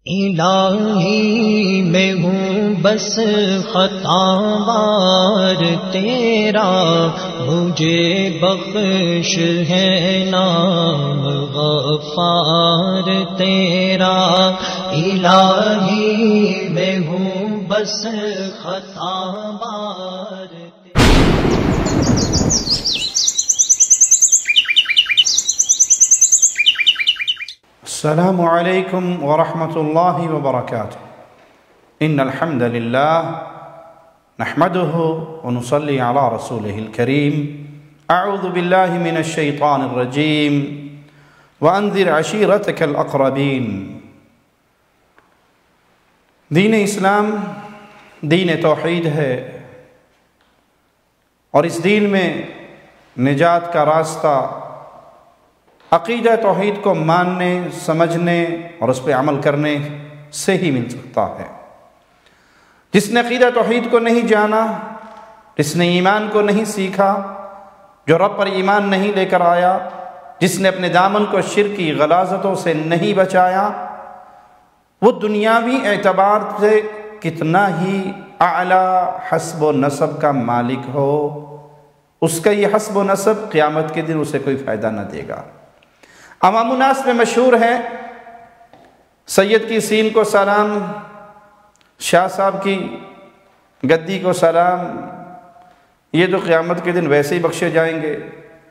الہی میں ہوں بس خطاوار تیرا، مجھے بخش ہے نام غفار تیرا۔ الہی میں ہوں بس خطاوار السلام علیکم ورحمۃ اللہ وبرکاتہ۔ ان الحمد للہ نحمده ونصلی علی رسولہ الکریم۔ اعوذ باللہ من الشیطان الرجیم وانذر عشیرتک الاقربین۔ دین اسلام دین توحید ہے، اور اس دین میں نجات کا راستہ عقیدہ توحید کو ماننے، سمجھنے اور اس پہ عمل کرنے سے ہی مل سکتا ہے۔ جس نے عقیدہ توحید کو نہیں جانا، جس نے ایمان کو نہیں سیکھا، جو رب پر ایمان نہیں لے کر آیا، جس نے اپنے دامن کو شرکی غلاظتوں سے نہیں بچایا، وہ دنیاوی اعتبار سے کتنا ہی اعلیٰ حسب و نسب کا مالک ہو، اس کا یہ حسب و نسب قیامت کے دن اسے کوئی فائدہ نہ دے گا۔ عوام الناس میں مشہور ہے، سید کی سین کو سلام، شاہ صاحب کی گدی کو سلام، یہ تو قیامت کے دن ویسے ہی بخشے جائیں گے،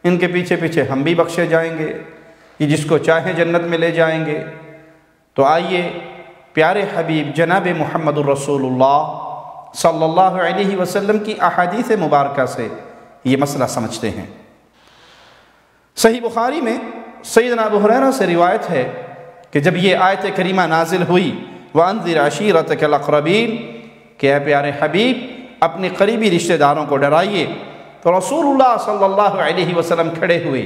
ان کے پیچھے پیچھے ہم بھی بخشے جائیں گے، یہ جس کو چاہیں جنت میں لے جائیں گے۔ تو آئیے پیارے حبیب جناب محمد الرسول اللہ صلی اللہ علیہ وسلم کی احادیث مبارکہ سے یہ مسئلہ سمجھتے ہیں۔ صحیح بخاری میں سیدنا ابو ہریرہ سے روایت ہے کہ جب یہ آیت کریمہ نازل ہوئی وَأَنذِرْ عَشِيرَتَكَ الْأَقْرَبِينَ کہ اے پیارے حبیب اپنے قریبی رشتہ داروں کو ڈرائیے، تو رسول اللہ صلی اللہ علیہ وسلم کھڑے ہوئے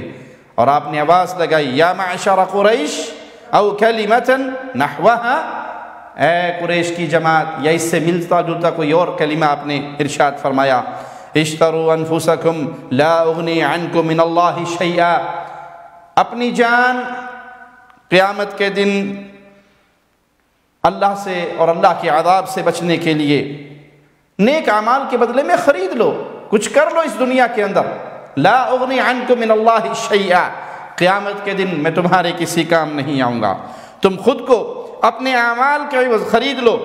اور آپ نے آواز لگائی یا معشر قریش او کلمۃ نحوها، اے قریش کی جماعت، یا اس سے ملتا جلتا کوئی اور کلمہ آپ نے ارشاد فرمایا، اشتروا انفسکم لا اغنی عنکم من اللہ شیئا، اپنی جان قیامت کے دن اللہ سے اور اللہ کے عذاب سے بچنے کے لیے نیک اعمال کے بدلے میں خرید لو، کچھ کر لو اس دنیا کے اندر۔ لا اغنی عنکم من اللہ شیئا، قیامت کے دن میں تمہارے کسی کام نہیں آؤں گا، تم خود کو اپنے اعمال کے عوض خرید لو،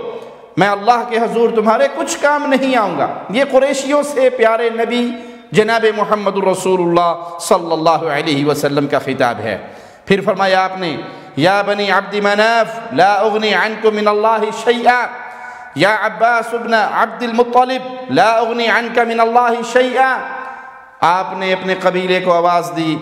میں اللہ کے حضور تمہارے کچھ کام نہیں آؤں گا۔ یہ قریشیوں سے پیارے نبی جناب محمد الرسول اللہ صلی اللہ علیہ وسلم کا خطاب ہے۔ پھر فرمایا آپ نے یا بنی عبد مناف لا اغنی عنکم من اللہ شیئا، یا عباس ابن عبد المطلب لا اغنی عنک من اللہ شیئا، آپ نے اپنے قبیلے کو آواز دی،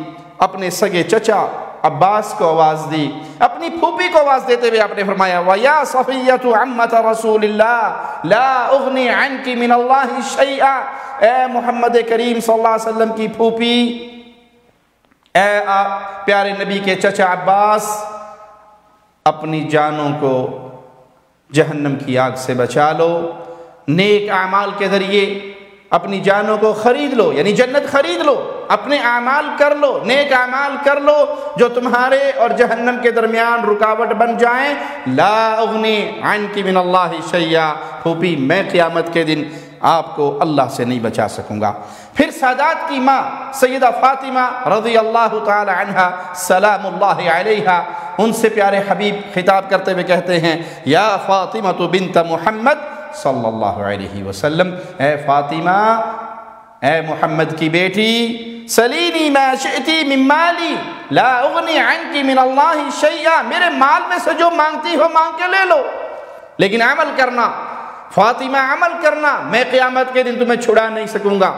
اپنے سگے چچا عباس کو آواز دی، اپنی پھوپھی کو آواز دیتے ہوئے آپ نے فرمایا وَيَا صَفِيَّةُ عَمَّةَ رَسُولِ اللَّهِ لَا أُغْنِي عَنْكِ مِنَ اللَّهِ شَيْئًا، اے محمد کریم صلی اللہ علیہ وسلم کی پھوپھی، اے پیارے نبی کے چچا عباس، اپنی جانوں کو جہنم کی آگ سے بچا لو، نیک اعمال کے ذریعے اپنی جانوں کو خرید لو، یعنی جنت خرید لو، اپنے اعمال کر لو، نیک اعمال کر لو جو تمہارے اور جہنم کے درمیان رکاوٹ بن جائیں۔ لا اغنی عنک من اللہ شیئا، پھوپھی میں قیامت کے دن آپ کو اللہ سے نہیں بچا سکوں گا۔ پھر سادات کی ماں سیدہ فاطمہ رضی اللہ تعالی عنہا سلام اللہ علیہا، ان سے پیارے حبیب خطاب کرتے ہوئے کہتے ہیں یا فاطمہ بنت محمد صلی اللہ علیہ وسلم، اے فاطمہ، اے محمد کی بیٹی، سلینی ما شئتی من مالی لا اغنی عنکی من اللہ شیئا، میرے مال میں سے جو مانگتی ہو مانگ کے لے لو، لیکن عمل کرنا فاطمہ، عمل کرنا، میں قیامت کے دن تمہیں چھڑا نہیں سکوں گا۔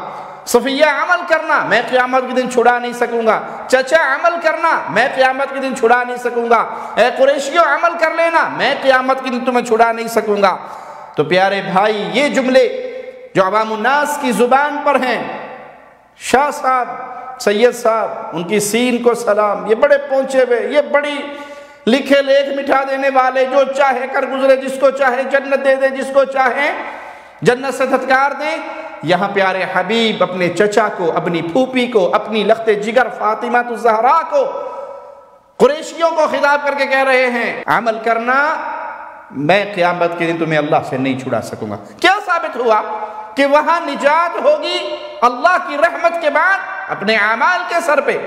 صفیہ عمل کرنا، میں قیامت کے دن چھڑا نہیں سکوں گا۔ چچا عمل کرنا، میں قیامت کے دن چھڑا نہیں سکوں گا۔ اے قریشیوں عمل کر لینا، میں قیامت کے دن تمہیں چھڑا نہیں سکوں گا۔ تو پیارے بھائی یہ جملے جو عوام الناس کی زبان پر ہیں، شاہ صاحب، سید صاحب، ان کی سین کو سلام، یہ بڑے پہنچے ہوئے، یہ بڑی لکھے لیکھ مٹھا دینے والے، جو چاہے کر گزرے، جس کو چاہے جنت دے دے، جس کو چاہے جنت سے دھتکار دے۔ یہاں پیارے حبیب اپنے چچا کو، اپنی پھوپھی کو، اپنی لخت جگر فاطمہ الزہرا کو، قریشیوں کو خطاب کر کے کہہ رہے ہیں عمل کرنا میں قیامت کے دن تمہیں اللہ سے نہیں چھڑا سکوں گا۔ کیا ثابت ہوا؟ کہ وہاں نجات ہوگی اللہ کی رحمت کے بعد اپنے اعمال کے سر پہ۔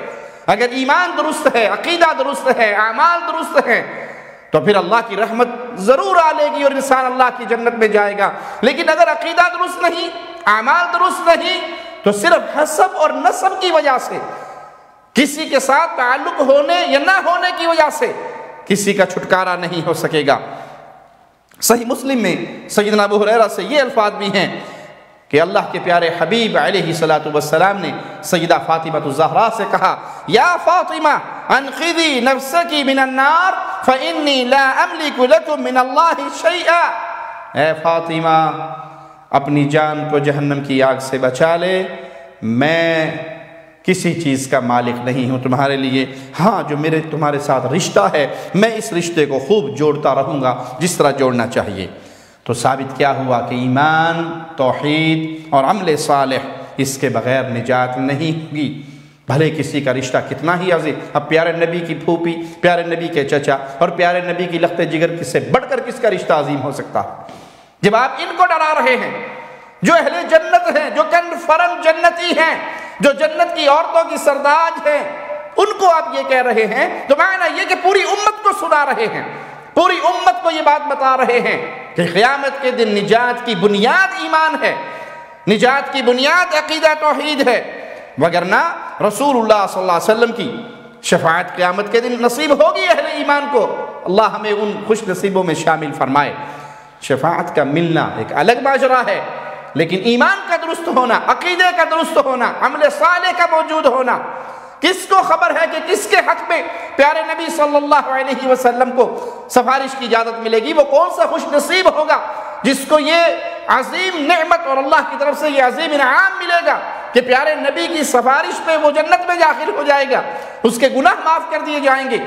اگر ایمان درست ہے، عقیدہ درست ہے، اعمال درست ہیں، تو پھر اللہ کی رحمت ضرور آ لے گی اور انسان اللہ کی جنت میں جائے گا۔ لیکن اگر عقیدہ درست نہیں، اعمال درست نہیں، تو صرف حسب اور نسب کی وجہ سے، کسی کے ساتھ تعلق ہونے یا نہ ہونے کی وجہ سے کسی کا چھٹکارا نہیں ہو سکے گا۔ صحیح مسلم میں سیدنا ابو ہریرہ سے یہ الفاظ بھی ہیں کہ اللہ کے پیارے حبیب علیہ الصلوۃ والسلام نے سیدہ فاطمہ الزہرا سے کہا، یا فاطمہ انقذی نفسکی من النار فانی لا املک لکم من اللہ شیئا۔ اے فاطمہ، اپنی جان کو جہنم کی آگ سے بچا لے، میں کسی چیز کا مالک نہیں ہوں تمہارے لیے، ہاں جو میرے تمہارے ساتھ رشتہ ہے میں اس رشتے کو خوب جوڑتا رہوں گا جس طرح جوڑنا چاہیے۔ تو ثابت کیا ہوا کہ ایمان، توحید اور عمل صالح اس کے بغیر نجات نہیں ہوگی، بھلے کسی کا رشتہ کتنا ہی عظیم۔ اب پیارے نبی کی پھوپھی، پیارے نبی کے چچا اور پیارے نبی کی لخت جگر کس سے بڑھ کر کس کا رشتہ عظیم ہو سکتا ہے؟ جب آپ ان کو ڈرا رہے ہیں جو اہل جنت ہیں، جو کنفرم جنتی ہیں، جو جنت کی عورتوں کی سرداج ہیں، ان کو آپ یہ کہہ رہے ہیں، تو معنی یہ کہ پوری امت کو سنا رہے ہیں، پوری امت کو یہ بات بتا رہے ہیں کہ قیامت کے دن نجات کی بنیاد ایمان ہے، نجات کی بنیاد عقیدہ توحید ہے، وگرنہ رسول اللہ صلی اللہ علیہ وسلم کی شفاعت قیامت کے دن نصیب ہوگی اہل ایمان کو۔ اللہ ہمیں ان خوش نصیبوں میں شامل فرمائے۔ شفاعت کا ملنا ایک الگ ماجرا ہے، لیکن ایمان کا درست ہونا، عقیدے کا درست ہونا، عمل صالح کا موجود ہونا، کس کو خبر ہے کہ کس کے حق میں پیارے نبی صلی اللہ علیہ وسلم کو سفارش کی اجازت ملے گی؟ وہ کون سا خوش نصیب ہوگا جس کو یہ عظیم نعمت اور اللہ کی طرف سے یہ عظیم انعام ملے گا کہ پیارے نبی کی سفارش پہ وہ جنت میں داخل ہو جائے گا، اس کے گناہ معاف کر دیے جائیں گے۔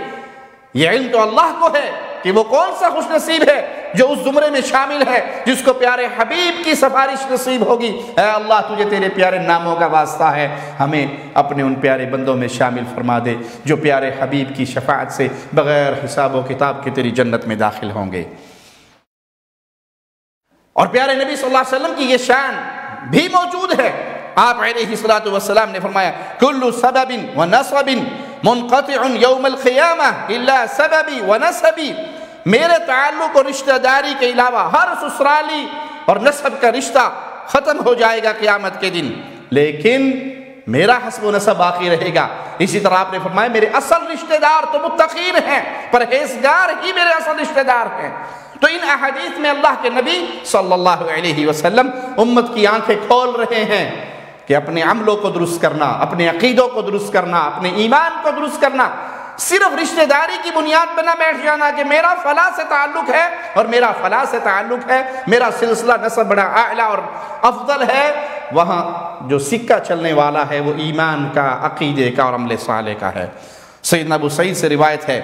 یہ علم تو اللہ کو ہے کہ وہ کون سا خوش نصیب ہے جو اس زمرے میں شامل ہے جس کو پیارے حبیب کی سفارش نصیب ہوگی۔ اے اللہ، تجھے تیرے پیارے ناموں کا واسطہ ہے، ہمیں اپنے ان پیارے بندوں میں شامل فرما دے جو پیارے حبیب کی شفاعت سے بغیر حساب و کتاب کے تیری جنت میں داخل ہوں گے۔ اور پیارے نبی صلی اللہ علیہ وسلم کی یہ شان بھی موجود ہے۔ آپ علیہ الصلوۃ والسلام نے فرمایا، کل سبب و نسب منقطع یوم القیامہ الا سببی و نسبی، میرے تعلق اور رشتہ داری کے علاوہ ہر سسرالی اور نسب کا رشتہ ختم ہو جائے گا قیامت کے دن، لیکن میرا حسب و نسب باقی رہے گا۔ اسی طرح آپ نے فرمایا، میرے اصل رشتہ دار تو متقین ہیں، پرہیزگار ہی میرے اصل رشتہ دار ہیں۔ تو ان احادیث میں اللہ کے نبی صلی اللہ علیہ وسلم امت کی آنکھیں کھول رہے ہیں کہ اپنے عملوں کو درست کرنا، اپنے عقیدوں کو درست کرنا، اپنے ایمان کو درست کرنا، صرف رشتہ داری کی بنیاد پہ نہ بیٹھ جانا کہ میرا فلاں سے تعلق ہے اور میرا فلاں سے تعلق ہے، میرا سلسلہ نسب بڑا اعلیٰ اور افضل ہے۔ وہاں جو سکہ چلنے والا ہے وہ ایمان کا، عقیدے کا اور عمل صالح کا ہے۔ سیدنا ابو سعید سے روایت ہے،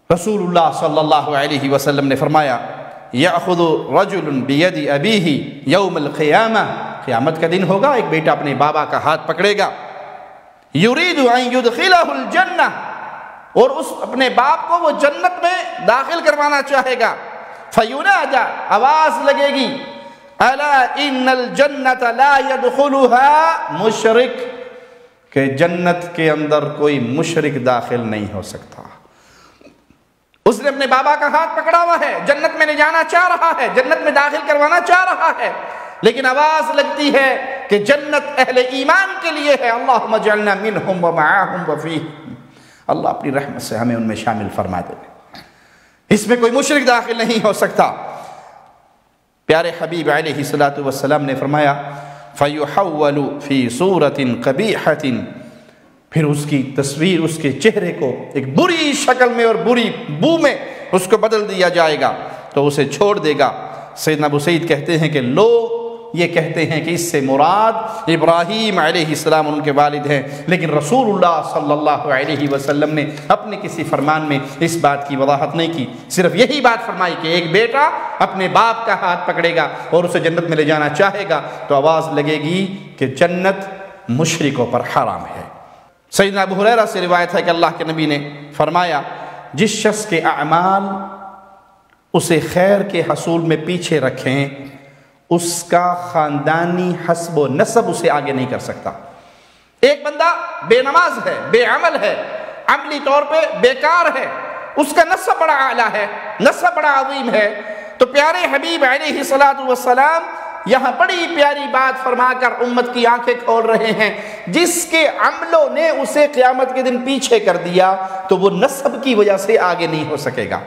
رسول اللہ صلی اللہ علیہ وسلم نے فرمایا، یأخذ رجل بید ابیہ یوم القیامہ، قیامت کا دن ہوگا، ایک بیٹا اپنے بابا کا ہاتھ پکڑے گا، یرید ان یدخلہ الجنہ، اور اس اپنے باپ کو وہ جنت میں داخل کروانا چاہے گا، فینادی، آواز لگے گی، الا ان الجنۃ لا يدخلها مشرک، کہ جنت کے اندر کوئی مشرک داخل نہیں ہو سکتا۔ اس نے اپنے بابا کا ہاتھ پکڑا ہوا ہے، جنت میں لے جانا چاہ رہا ہے، جنت میں داخل کروانا چاہ رہا ہے، لیکن آواز لگتی ہے کہ جنت اہل ایمان کے لیے ہے، اللہم اجعلنا منہم ومعاہم وفیہم، اللہ اپنی رحمت سے ہمیں ان میں شامل فرما دے، اس میں کوئی مشرک داخل نہیں ہو سکتا۔ پیارے حبیب علیہ الصلوۃ والسلام نے فرمایا، فیحول فی صورت قبیحۃ، پھر اس کی تصویر، اس کے چہرے کو ایک بری شکل میں اور بری بو میں اس کو بدل دیا جائے گا تو اسے چھوڑ دے گا۔ سیدنا ابو سعید کہتے ہیں کہ لوگ یہ کہتے ہیں کہ اس سے مراد ابراہیم علیہ السلام ان کے والد ہیں، لیکن رسول اللہ صلی اللہ علیہ وسلم نے اپنے کسی فرمان میں اس بات کی وضاحت نہیں کی، صرف یہی بات فرمائی کہ ایک بیٹا اپنے باپ کا ہاتھ پکڑے گا اور اسے جنت میں لے جانا چاہے گا تو آواز لگے گی کہ جنت مشرکوں پر حرام ہے۔ سیدنا ابو ہریرہ سے روایت ہے کہ اللہ کے نبی نے فرمایا، جس شخص کے اعمال اسے خیر کے حصول میں پیچھے رکھیں، اس کا خاندانی حسب و نسب اسے آگے نہیں کر سکتا۔ ایک بندہ بے نماز ہے، بے عمل ہے، عملی طور پہ بیکار ہے، اس کا نسب بڑا اعلیٰ ہے، نسب بڑا عظیم ہے، تو پیارے حبیب علیہ الصلوۃ والسلام یہاں بڑی پیاری بات فرما کر امت کی آنکھیں کھول رہے ہیں، جس کے عملوں نے اسے قیامت کے دن پیچھے کر دیا تو وہ نسب کی وجہ سے آگے نہیں ہو سکے گا۔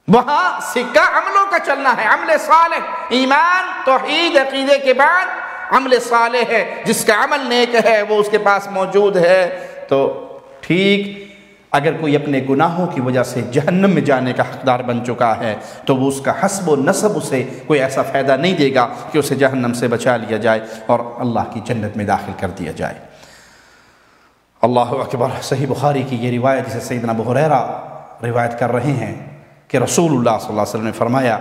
وہاں سکہ عملوں کا چلنا ہے، عمل صالح، ایمان توحید عقیدے کے بعد عمل صالح ہے، جس کا عمل نیک ہے وہ اس کے پاس موجود ہے۔ تو ٹھیک اگر کوئی اپنے گناہوں کی وجہ سے جہنم میں جانے کا حقدار بن چکا ہے تو وہ اس کا حسب و نسب اسے کوئی ایسا فائدہ نہیں دے گا کہ اسے جہنم سے بچا لیا جائے اور اللہ کی جنت میں داخل کر دیا جائے۔ اللہ اکبر۔ صحیح بخاری کی یہ روایت جسے سیدنا ابو ہریرہ روایت کر رہے ہیں کہ رسول اللہ صلی اللہ علیہ وسلم نے فرمایا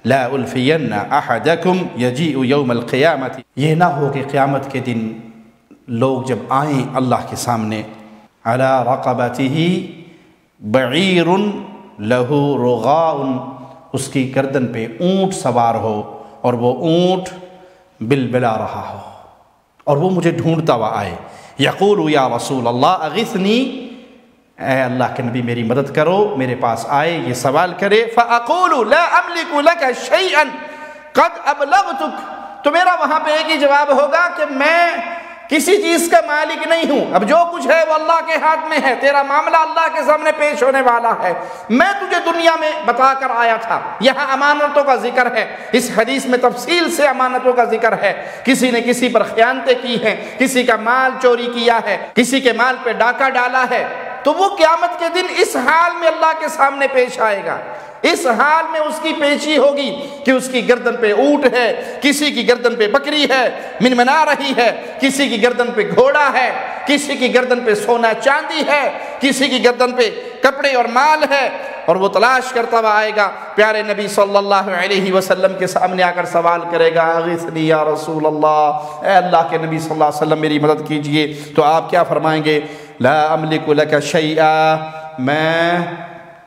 لا الفین احدکم یجیء یوم القیامت، یہ نہ ہو کہ قیامت کے دن لوگ جب آئیں اللہ کے سامنے، علی رقبتہ بعیر لہ رغاء، اس کی گردن پہ اونٹ سوار ہو اور وہ اونٹ بلبلا رہا ہو اور وہ مجھے ڈھونڈتا ہوا آئے، یقول یا رسول اللہ اغثنی، اے اللہ کے نبی میری مدد کرو، میرے پاس آئے یہ سوال کرے، فاقول لا املک لک شیئا قد ابلغتک، تو میرا وہاں پہ ایک ہی جواب ہوگا کہ میں کسی چیز کا مالک نہیں ہوں، اب جو کچھ ہے وہ اللہ کے ہاتھ میں ہے، تیرا معاملہ اللہ کے سامنے پیش ہونے والا ہے، میں تجھے دنیا میں بتا کر آیا تھا۔ یہاں امانتوں کا ذکر ہے، اس حدیث میں تفصیل سے امانتوں کا ذکر ہے، کسی نے کسی پر خیانتیں کی ہیں، کسی کا مال چوری کیا ہے، کسی کے مال پہ ڈاکہ ڈالا ہے، تو وہ قیامت کے دن اس حال میں اللہ کے سامنے پیش آئے گا، اس حال میں اس کی پیشی ہوگی کہ اس کی گردن پہ اونٹ ہے، کسی کی گردن پہ بکری ہے منمنا رہی ہے، کسی کی گردن پہ گھوڑا ہے، کسی کی گردن پہ سونا چاندی ہے، کسی کی گردن پہ کپڑے اور مال ہے، اور وہ تلاش کرتا ہوا آئے گا، پیارے نبی صلی اللہ علیہ وسلم کے سامنے آ کر سوال کرے گا اغثنی یا رسول اللہ، اے اللہ کے نبی صلی اللہ علیہ وسلم میری مدد کیجئے، تو آپ کیا فرمائیں گے؟ لا املک لک شیئا، میں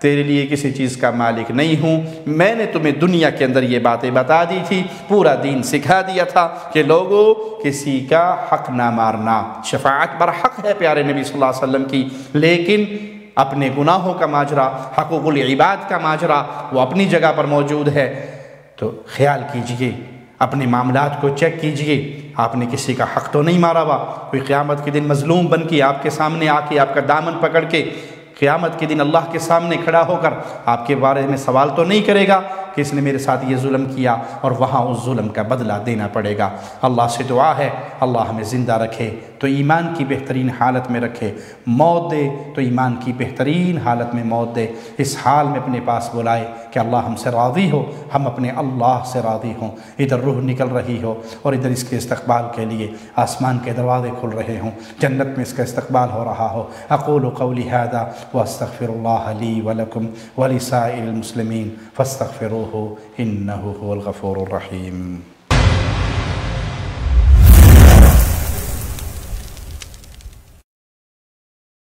تیرے لیے کسی چیز کا مالک نہیں ہوں، میں نے تمہیں دنیا کے اندر یہ باتیں بتا دی تھی، پورا دین سکھا دیا تھا کہ لوگوں کسی کا حق نہ مارنا، شفاعت برحق ہے پیارے نبی صلی اللہ علیہ وسلم کی، لیکن اپنے گناہوں کا ماجرا، حقوق العباد کا ماجرا وہ اپنی جگہ پر موجود ہے۔ تو خیال کیجئے، اپنے معاملات کو چیک کیجئے، آپ نے کسی کا حق تو نہیں مارا ہوا، کوئی قیامت کے دن مظلوم بن کے آپ کے سامنے آ کے آپ کا دامن پکڑ کے قیامت کے دن اللہ کے سامنے کھڑا ہو کر آپ کے بارے میں سوال تو نہیں کرے گا کہ اس نے میرے ساتھ یہ ظلم کیا، اور وہاں اس ظلم کا بدلہ دینا پڑے گا۔ اللہ سے دعا ہے اللہ ہمیں زندہ رکھے تو ایمان کی بہترین حالت میں رکھے، موت دے تو ایمان کی بہترین حالت میں موت دے، اس حال میں اپنے پاس بلائے کہ اللہ ہم سے راضی ہو، ہم اپنے اللہ سے راضی ہوں، ادھر روح نکل رہی ہو اور ادھر اس کے استقبال کے لیے آسمان کے دروازے کھل رہے ہوں، جنت میں اس کا استقبال ہو رہا ہو۔ اقول قولی ھذا واستغفر اللہ لی ولکم ولسائر المسلمین فاستغفروہ انہ هو الغفور الرحیم۔